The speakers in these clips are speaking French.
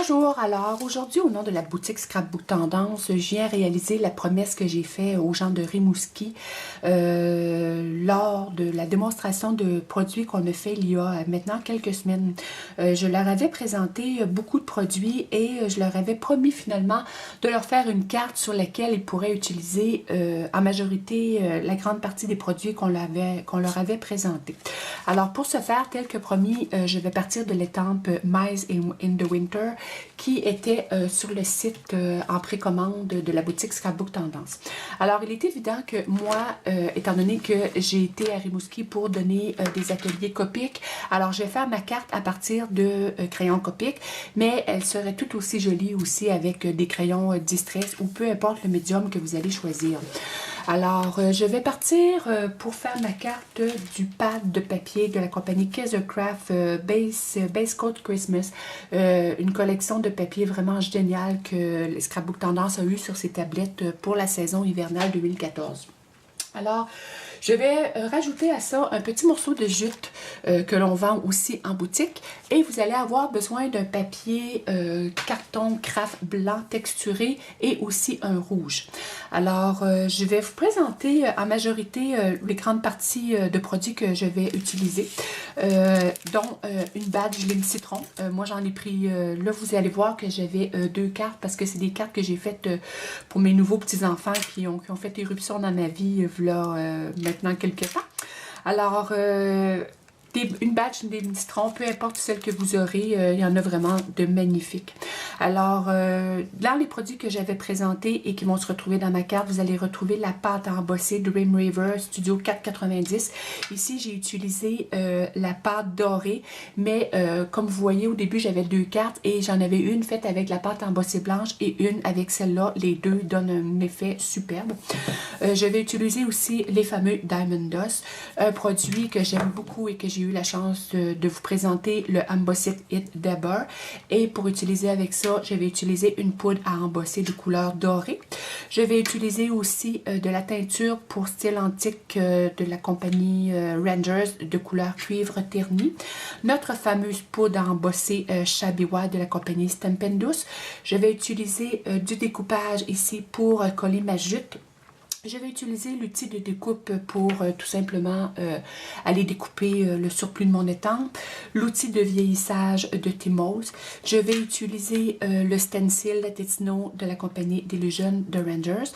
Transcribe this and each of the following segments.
Bonjour, alors aujourd'hui au nom de la boutique Scrapbook Tendance, je viens réaliser la promesse que j'ai faite aux gens de Rimouski lors de la démonstration de produits qu'on a fait il y a maintenant quelques semaines. Je leur avais présenté beaucoup de produits et je leur avais promis finalement de leur faire une carte sur laquelle ils pourraient utiliser en majorité la grande partie des produits qu'on leur avait présentés. Alors pour ce faire, tel que promis, je vais partir de l'étampe Mice in the Winter qui était sur le site en précommande de la boutique Scrapbook Tendance. Alors, il est évident que moi, étant donné que j'ai été à Rimouski pour donner des ateliers Copic, alors je vais faire ma carte à partir de crayons Copic, mais elle serait tout aussi jolie aussi avec des crayons Distress ou peu importe le médium que vous allez choisir. Alors, je vais partir pour faire ma carte du pad de papier de la compagnie Kaisercraft Base Coat Christmas, une collection de papier vraiment géniale que Scrapbook Tendance a eu sur ses tablettes pour la saison hivernale 2014. Alors, je vais rajouter à ça un petit morceau de jute que l'on vend aussi en boutique et vous allez avoir besoin d'un papier carton craft blanc texturé et aussi un rouge. Alors, je vais vous présenter en majorité les grandes parties de produits que je vais utiliser, dont une badge lime citron. Moi, j'en ai pris, là, vous allez voir que j'avais deux cartes parce que c'est des cartes que j'ai faites pour mes nouveaux petits-enfants qui ont fait éruption dans ma vie, là, maintenant quelques temps. Alors, une batch des citrons, peu importe celle que vous aurez, il y en a vraiment de magnifiques. Alors, dans les produits que j'avais présentés et qui vont se retrouver dans ma carte, vous allez retrouver la pâte à embosser Dream River Studio 490. Ici, j'ai utilisé la pâte dorée, mais comme vous voyez, au début, j'avais deux cartes et j'en avais une faite avec la pâte embossée blanche et une avec celle-là. Les deux donnent un effet superbe. Je vais utiliser aussi les fameux Diamond Dust, un produit que j'aime beaucoup et que j'ai eu la chance de vous présenter, le Embossed It d'Eber. Et pour utiliser avec ça, je vais utiliser une poudre à embosser de couleur dorée. Je vais utiliser aussi de la teinture pour style antique de la compagnie Rangers de couleur cuivre terni. Notre fameuse poudre à embosser Shabiwa de la compagnie Stampendous. Je vais utiliser du découpage ici pour coller ma jute. Je vais utiliser l'outil de découpe pour tout simplement aller découper le surplus de mon étampe. L'outil de vieillissage de Timos. Je vais utiliser le stencil Latino de la compagnie d'Illusion de Rangers.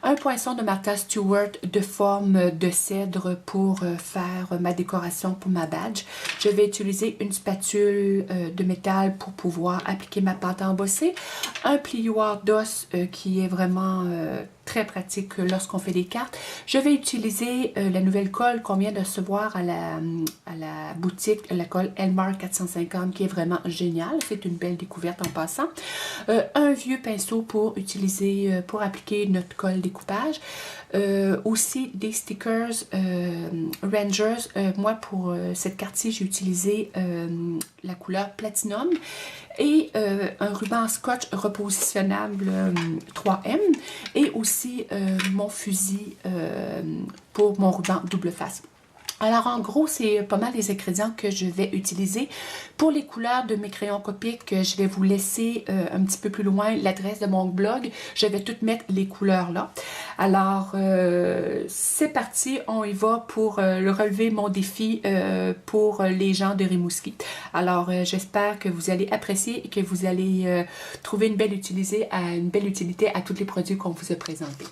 Un poinçon de Martha Stewart de forme de cèdre pour faire ma décoration pour ma badge. Je vais utiliser une spatule de métal pour pouvoir appliquer ma pâte à embosser. Un plioir d'os qui est vraiment très pratique lorsqu'on fait des cartes. Je vais utiliser la nouvelle colle qu'on vient de recevoir à la boutique, la colle Elmar 450 qui est vraiment géniale. C'est une belle découverte en passant. Un vieux pinceau pour utiliser, pour appliquer notre colle découpage. Aussi des stickers Rangers. Moi pour cette carte-ci, j'ai utilisé la couleur Platinum et un ruban scotch repositionnable 3M et aussi mon fusil pour mon ruban double face. Alors, en gros, c'est pas mal les ingrédients que je vais utiliser. Pour les couleurs de mes crayons Copic, je vais vous laisser un petit peu plus loin l'adresse de mon blog. Je vais toutes mettre les couleurs là. Alors, c'est parti. On y va pour relever mon défi pour les gens de Rimouski. Alors, j'espère que vous allez apprécier et que vous allez trouver une belle utilité à tous les produits qu'on vous a présentés.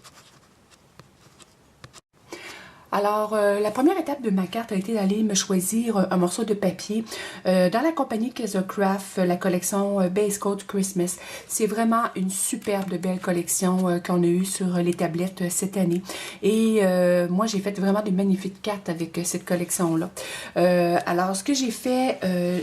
Alors, la première étape de ma carte a été d'aller me choisir un morceau de papier dans la compagnie Kaisercraft, la collection Base Coat Christmas. C'est vraiment une superbe belle collection qu'on a eue sur les tablettes cette année. Et moi, j'ai fait vraiment des magnifiques cartes avec cette collection-là. Alors, ce que j'ai fait,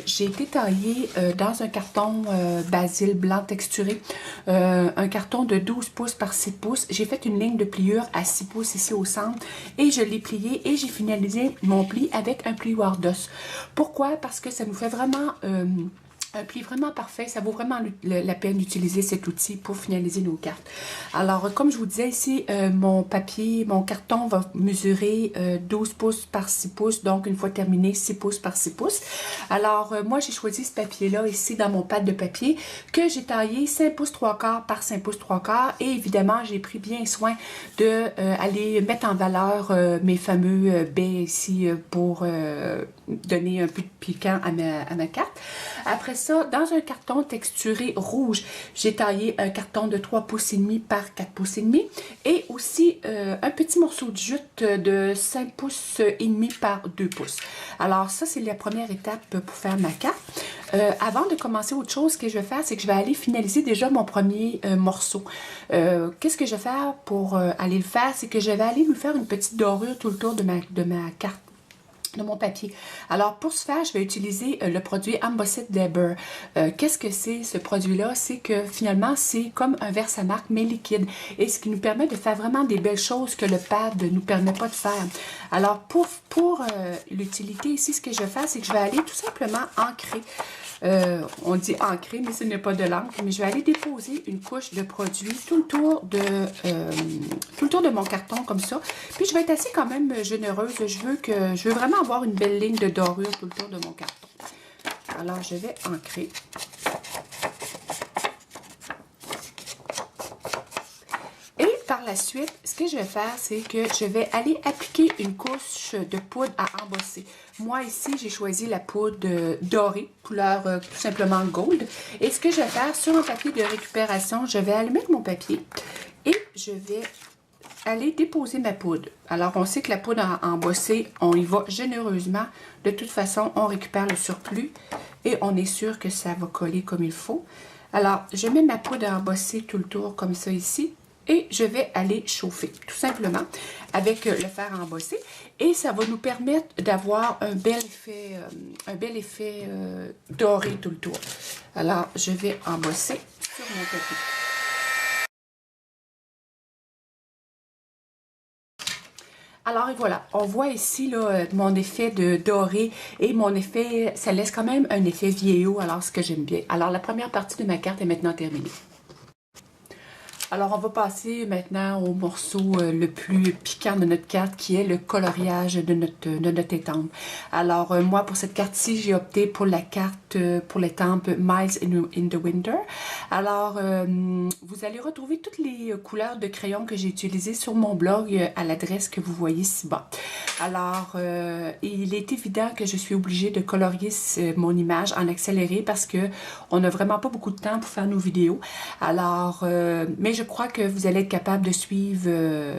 j'ai été taillée dans un carton basil blanc texturé, un carton de 12 pouces par 6 pouces. J'ai fait une ligne de pliure à 6 pouces ici au centre et je l'ai plié et j'ai finalisé mon pli avec un plioir d'os. Pourquoi? Parce que ça nous fait vraiment Un pli vraiment parfait, ça vaut vraiment la peine d'utiliser cet outil pour finaliser nos cartes. Alors, comme je vous disais ici, mon papier, mon carton va mesurer 12 pouces par 6 pouces, donc une fois terminé, 6 pouces par 6 pouces. Alors, moi, j'ai choisi ce papier-là ici dans mon pad de papier que j'ai taillé 5 pouces 3 quarts par 5 pouces 3 quarts et évidemment, j'ai pris bien soin de aller mettre en valeur mes fameux baies ici pour donner un peu de piquant à ma carte. Après ça, dans un carton texturé rouge, j'ai taillé un carton de 3 pouces et demi par 4 pouces et demi et aussi un petit morceau de jute de 5 pouces et demi par 2 pouces. Alors ça, c'est la première étape pour faire ma carte. Avant de commencer autre chose, ce que je vais faire, c'est que je vais aller finaliser déjà mon premier morceau. Qu'est-ce que je vais faire pour aller le faire? C'est que je vais aller lui faire une petite dorure tout le tour de ma carte, de mon papier. Alors, pour ce faire, je vais utiliser le produit Embossed Debber. Qu'est-ce que c'est ce produit-là? C'est que finalement, c'est comme un verse à marque, mais liquide. Et ce qui nous permet de faire vraiment des belles choses que le pad ne nous permet pas de faire. Alors, pour l'utilité ici, ce que je vais faire, c'est que je vais aller tout simplement ancrer. On dit ancrer, mais ce n'est pas de l'encre, mais je vais aller déposer une couche de produit tout le tour de mon carton comme ça. Puis je vais être assez quand même généreuse. Je veux vraiment avoir une belle ligne de dorure tout le tour de mon carton. Alors je vais ancrer. Et par la suite, ce que je vais faire, c'est que je vais aller appliquer une couche de poudre à embosser. Moi, ici, j'ai choisi la poudre dorée, couleur tout simplement gold. Et ce que je vais faire, sur un papier de récupération, je vais aller mettre mon papier et je vais aller déposer ma poudre. Alors, on sait que la poudre à embosser, on y va généreusement. De toute façon, on récupère le surplus et on est sûr que ça va coller comme il faut. Alors, je mets ma poudre à embosser tout le tour comme ça ici. Et je vais aller chauffer, tout simplement, avec le fer à embosser. Et ça va nous permettre d'avoir un bel effet doré tout le tour. Alors, je vais embosser sur mon papier. Alors, et voilà, on voit ici là, mon effet de doré et mon effet, ça laisse quand même un effet vieillot, alors ce que j'aime bien. Alors, la première partie de ma carte est maintenant terminée. Alors, on va passer maintenant au morceau le plus piquant de notre carte, qui est le coloriage de notre étampe. Alors, moi, pour cette carte-ci, j'ai opté pour la carte pour l'étampe Miles in the Winter. Alors, vous allez retrouver toutes les couleurs de crayon que j'ai utilisées sur mon blog à l'adresse que vous voyez ci-bas. Alors, il est évident que je suis obligée de colorier mon image en accéléré parce que on n'a vraiment pas beaucoup de temps pour faire nos vidéos. Alors, mais je crois que vous allez être capable de suivre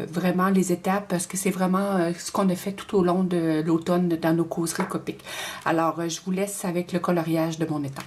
vraiment les étapes parce que c'est vraiment ce qu'on a fait tout au long de l'automne dans nos causeries Copic. Alors, je vous laisse avec le coloriage de mon étampe.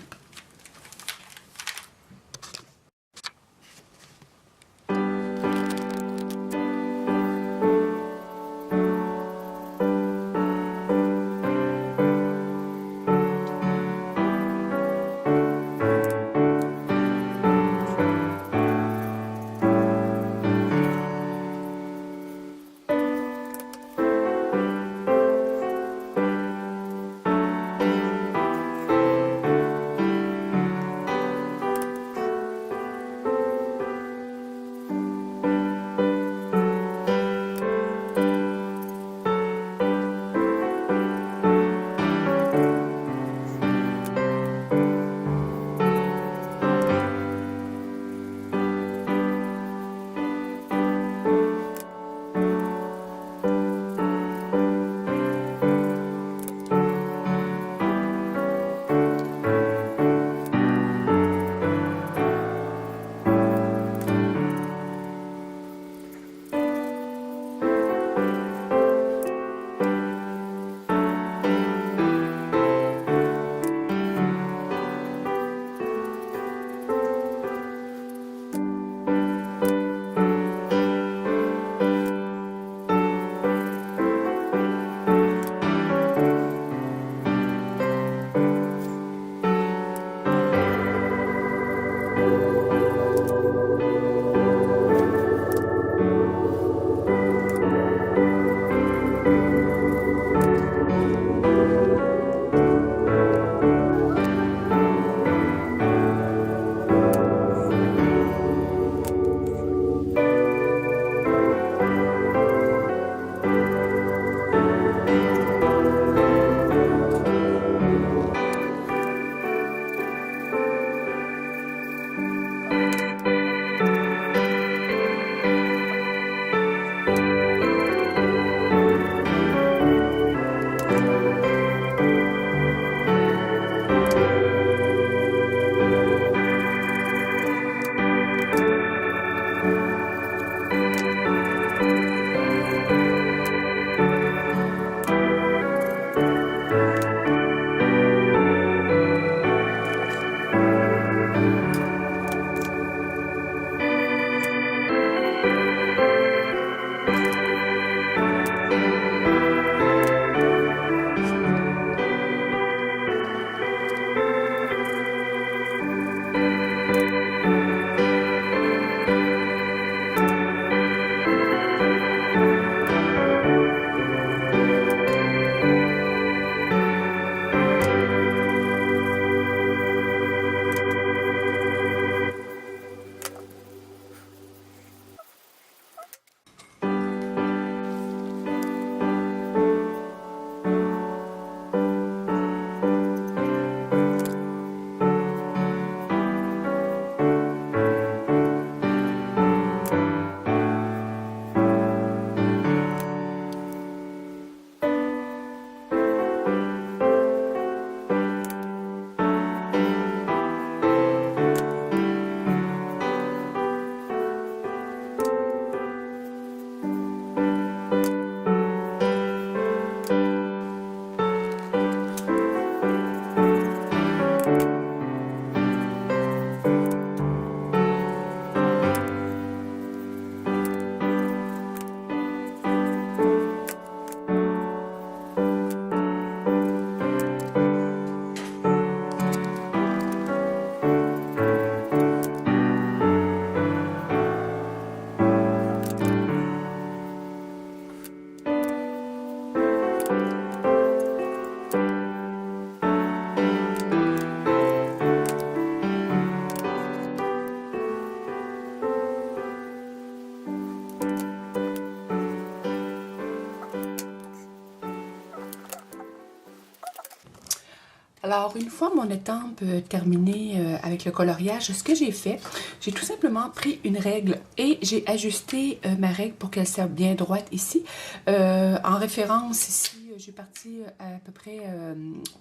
Alors, une fois mon étampe terminée avec le coloriage, ce que j'ai fait, j'ai tout simplement pris une règle et j'ai ajusté ma règle pour qu'elle soit bien droite ici. En référence ici, j'ai parti à peu près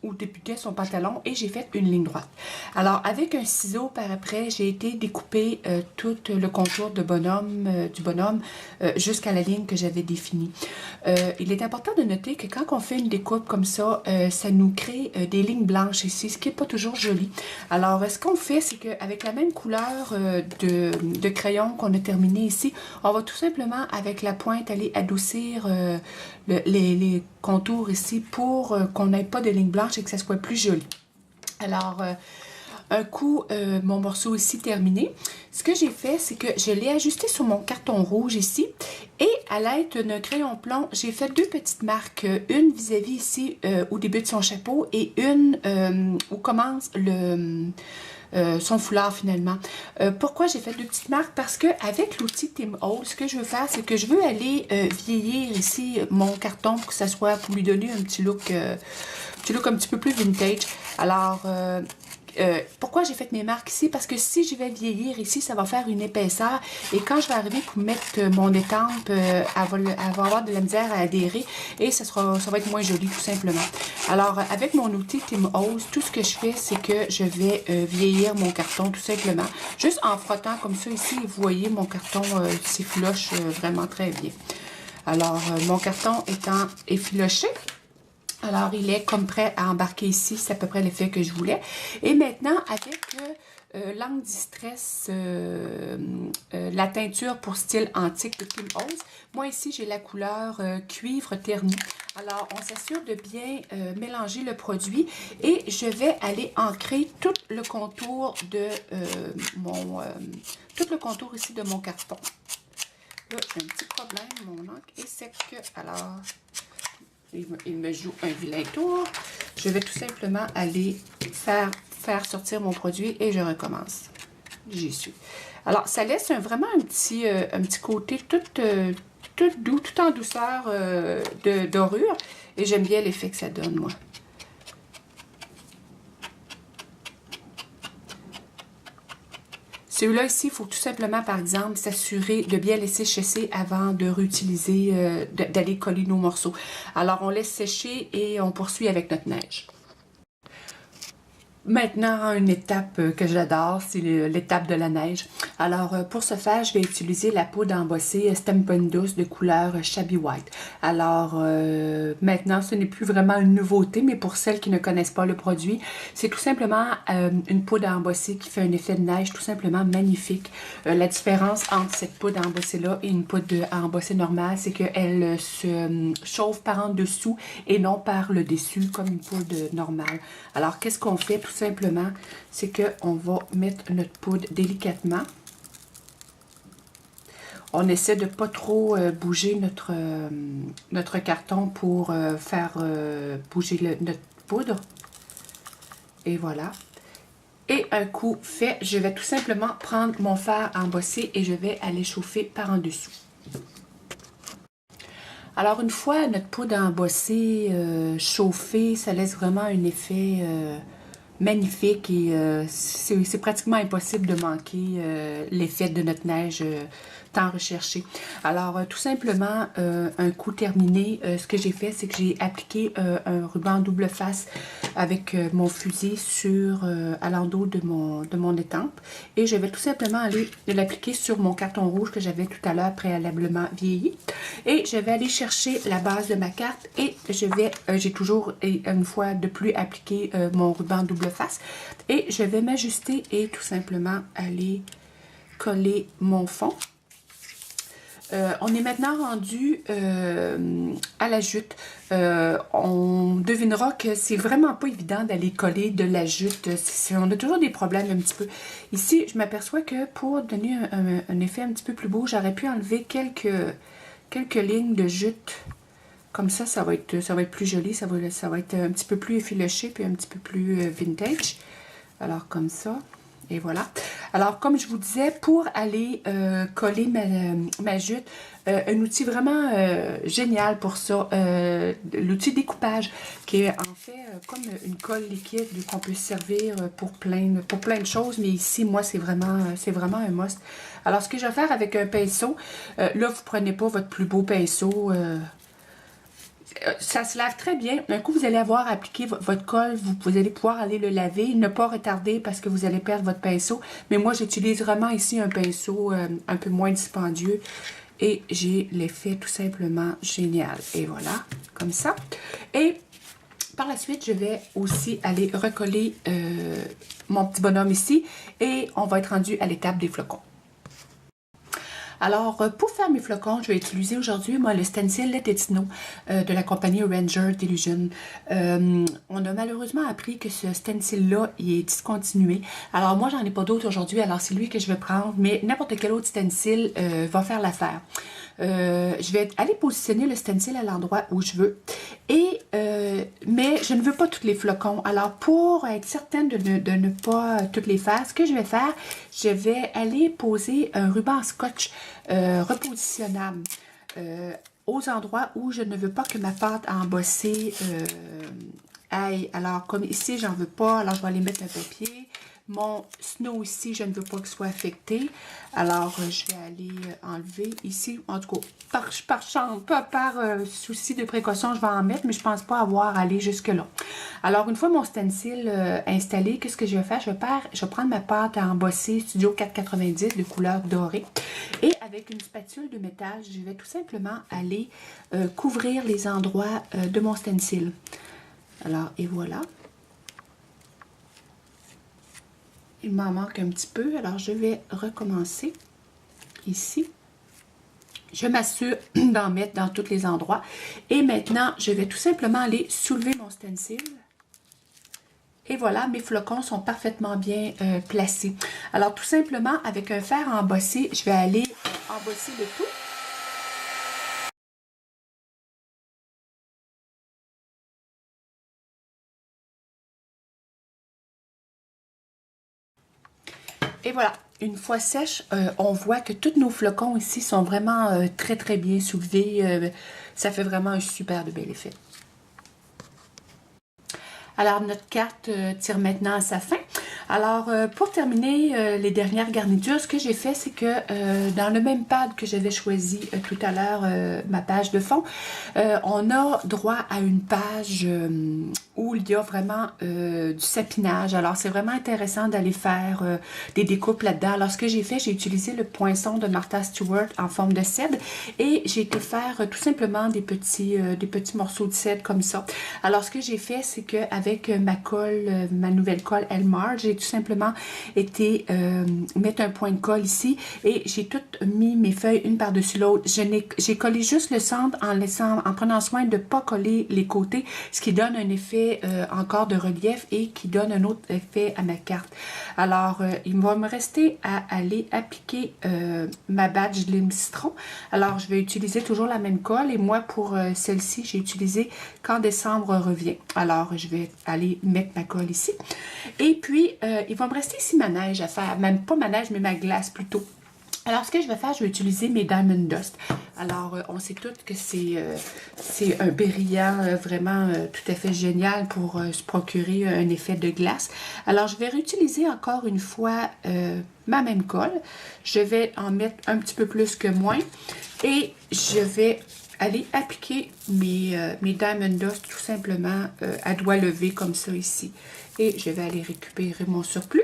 où débutait son pantalon et j'ai fait une ligne droite. Alors, avec un ciseau par après, j'ai été découper tout le contour de bonhomme, du bonhomme jusqu'à la ligne que j'avais définie. Il est important de noter que quand on fait une découpe comme ça, ça nous crée des lignes blanches ici, ce qui n'est pas toujours joli. Alors, ce qu'on fait, c'est qu'avec la même couleur de crayon qu'on a terminé ici, on va tout simplement, avec la pointe, aller adoucir les contours ici pour qu'on n'ait pas de lignes blanches et que ça soit plus joli. Alors, un coup, mon morceau ici terminé, ce que j'ai fait, c'est que je l'ai ajusté sur mon carton rouge ici et à l'aide d'un crayon plomb, j'ai fait deux petites marques, une vis-à-vis ici où débute son chapeau et une où commence son foulard finalement. Pourquoi j'ai fait deux petites marques? Parce que avec l'outil Tim Holtz, ce que je veux faire, c'est que je veux aller vieillir ici mon carton pour que ça soit, pour lui donner un petit look un petit peu plus vintage. Alors, pourquoi j'ai fait mes marques ici? Parce que si je vais vieillir ici, ça va faire une épaisseur. Et quand je vais arriver pour mettre mon étampe, elle va avoir de la misère à adhérer. Et ça va être moins joli, tout simplement. Alors, avec mon outil Tim Holtz, tout ce que je fais, c'est que je vais vieillir mon carton, tout simplement. Juste en frottant comme ça ici, vous voyez, mon carton s'effiloche vraiment très bien. Alors, mon carton étant effiloché, alors, il est comme prêt à embarquer ici. C'est à peu près l'effet que je voulais. Et maintenant, avec l'angle distress, la teinture pour style antique de Tim Holtz, moi ici, j'ai la couleur cuivre terni. Alors, on s'assure de bien mélanger le produit et je vais aller ancrer tout le contour de tout le contour ici de mon carton. Là, j'ai un petit problème. Mon encre est sec. Alors, il me joue un vilain tour. Je vais tout simplement aller faire sortir mon produit et je recommence. J'y suis. Alors, ça laisse vraiment un petit côté tout doux, tout en douceur de dorure. Et j'aime bien l'effet que ça donne, moi. Celui-là ici, il faut tout simplement, par exemple, s'assurer de bien laisser sécher avant de réutiliser, d'aller coller nos morceaux. Alors, on laisse sécher et on poursuit avec notre neige. Maintenant, une étape que j'adore, c'est l'étape de la neige. Alors, pour ce faire, je vais utiliser la poudre embossée Stampin' Douce de couleur Shabby White. Alors, maintenant, ce n'est plus vraiment une nouveauté, mais pour celles qui ne connaissent pas le produit, c'est tout simplement une poudre embossée qui fait un effet de neige tout simplement magnifique. La différence entre cette poudre embossée-là et une poudre embossée normale, c'est qu'elle se chauffe par en dessous et non par le dessus, comme une poudre normale. Alors, qu'est-ce qu'on fait? Tout simplement, c'est qu'on va mettre notre poudre délicatement. On essaie de ne pas trop bouger notre carton pour faire bouger notre poudre. Et voilà. Et un coup fait, je vais tout simplement prendre mon fer embossé et je vais aller chauffer par en dessous. Alors, une fois notre poudre embossée chauffée, ça laisse vraiment un effet magnifique et c'est pratiquement impossible de manquer l'effet de notre neige tant recherché. Alors, tout simplement, un coup terminé, ce que j'ai fait, c'est que j'ai appliqué un ruban double face avec mon fusil à l'endos de mon étampe. Et je vais tout simplement aller l'appliquer sur mon carton rouge que j'avais tout à l'heure préalablement vieilli. Et je vais aller chercher la base de ma carte et j'ai toujours une fois de plus appliqué mon ruban double face. Et je vais m'ajuster et tout simplement aller coller mon fond. On est maintenant rendu à la jute. On devinera que c'est vraiment pas évident d'aller coller de la jute. On a toujours des problèmes un petit peu. Ici, je m'aperçois que pour donner un effet un petit peu plus beau, j'aurais pu enlever quelques lignes de jute. Comme ça, ça va être plus joli. Ça va être un petit peu plus effiloché puis un petit peu plus vintage. Alors, comme ça. Et voilà. Alors, comme je vous disais, pour aller coller ma jute, un outil vraiment génial pour ça, l'outil découpage, qui est en fait comme une colle liquide qu'on peut servir pour plein de choses, mais ici, moi, c'est vraiment un must. Alors, ce que je vais faire avec un pinceau, là, vous prenez pas votre plus beau pinceau, ça se lave très bien. Un coup, vous allez avoir appliqué votre colle, vous allez pouvoir aller le laver, ne pas retarder parce que vous allez perdre votre pinceau. Mais moi, j'utilise vraiment ici un pinceau un peu moins dispendieux et j'ai l'effet tout simplement génial. Et voilà, comme ça. Et par la suite, je vais aussi aller recoller mon petit bonhomme ici et on va être rendu à l'étape des flocons. Alors, pour faire mes flocons, je vais utiliser aujourd'hui, moi, le stencil Let It Snow de la compagnie Ranger d'Illusion. On a malheureusement appris que ce stencil-là, il est discontinué. Alors, moi, j'en ai pas d'autre aujourd'hui, alors c'est lui que je vais prendre, mais n'importe quel autre stencil va faire l'affaire. Je vais aller positionner le stencil à l'endroit où je veux. Mais je ne veux pas tous les flocons. Alors, pour être certaine de ne pas toutes les faire, ce que je vais faire, je vais aller poser un ruban scotch repositionnable aux endroits où je ne veux pas que ma pâte embossée aille. Alors, comme ici, j'en veux pas, alors je vais aller mettre un papier. Mon snow ici, je ne veux pas qu'il soit affecté. Alors, je vais aller enlever ici. En tout cas, par souci de précaution, je vais en mettre, mais je ne pense pas avoir à aller jusque-là. Alors, une fois mon stencil installé, qu'est-ce que je vais faire? Je vais prendre ma pâte à embosser Studio 490 de couleur dorée. Et avec une spatule de métal, je vais tout simplement aller couvrir les endroits de mon stencil. Alors, et voilà. Il m'en manque un petit peu, alors je vais recommencer ici. Je m'assure d'en mettre dans tous les endroits. Et maintenant, je vais tout simplement aller soulever mon stencil. Et voilà, mes flocons sont parfaitement bien placés. Alors, tout simplement, avec un fer embossé, je vais aller embosser le tout. Et voilà, une fois sèche, on voit que tous nos flocons ici sont vraiment très très bien soulevés. Ça fait vraiment un super de bel effet. Alors, notre carte tire maintenant à sa fin. Alors, pour terminer les dernières garnitures, ce que j'ai fait, c'est que dans le même pad que j'avais choisi tout à l'heure, ma page de fond, on a droit à une page où il y a vraiment du sapinage. Alors, c'est vraiment intéressant d'aller faire des découpes là-dedans. Alors, ce que j'ai fait, j'ai utilisé le poinçon de Martha Stewart en forme de cèdre et j'ai été faire tout simplement des petits morceaux de cèdre comme ça. Alors, ce que j'ai fait, c'est qu'avec ma colle, ma nouvelle colle Elmar, j'ai tout simplement été mettre un point de colle ici et j'ai tout mis mes feuilles une par-dessus l'autre. J'ai collé juste le centre en prenant soin de ne pas coller les côtés, ce qui donne un effet encore de relief et qui donne un autre effet à ma carte. Alors, il va me rester à aller appliquer ma badge Lime Citron. Alors, je vais utiliser toujours la même colle et moi, pour celle-ci, j'ai utilisé Quand décembre revient. Alors, je vais aller mettre ma colle ici. Et puis, il va me rester ici ma neige à faire. Même pas ma neige, mais ma glace plutôt. Alors, ce que je vais faire, je vais utiliser mes Diamond Dust. Alors, on sait toutes que c'est un brillant vraiment tout à fait génial pour se procurer un effet de glace. Alors, je vais réutiliser encore une fois ma même colle. Je vais en mettre un petit peu plus que moins. Et je vais aller appliquer mes Diamond Dust tout simplement à doigt levé comme ça ici. Et je vais aller récupérer mon surplus.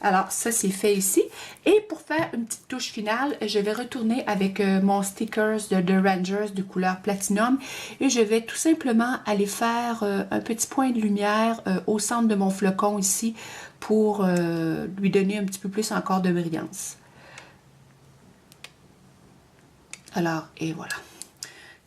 Alors, ça, c'est fait ici. Et pour faire une petite touche finale, je vais retourner avec mon stickers de The Rangers de couleur Platinum. Et je vais tout simplement aller faire un petit point de lumière au centre de mon flocon ici pour lui donner un petit peu plus encore de brillance. Alors, et voilà.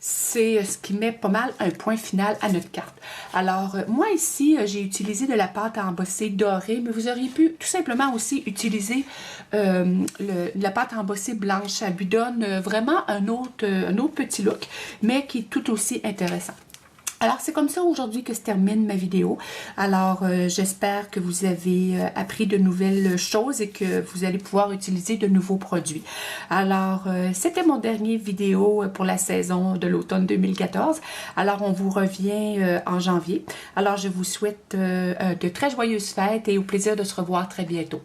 C'est ce qui met pas mal un point final à notre carte. Alors, moi ici, j'ai utilisé de la pâte à embosser dorée, mais vous auriez pu tout simplement aussi utiliser la pâte à embosser blanche. Ça lui donne vraiment un autre petit look, mais qui est tout aussi intéressant. Alors, c'est comme ça aujourd'hui que se termine ma vidéo. Alors, j'espère que vous avez appris de nouvelles choses et que vous allez pouvoir utiliser de nouveaux produits. Alors, c'était mon dernier vidéo pour la saison de l'automne 2014. Alors, on vous revient en janvier. Alors, je vous souhaite de très joyeuses fêtes et au plaisir de se revoir très bientôt.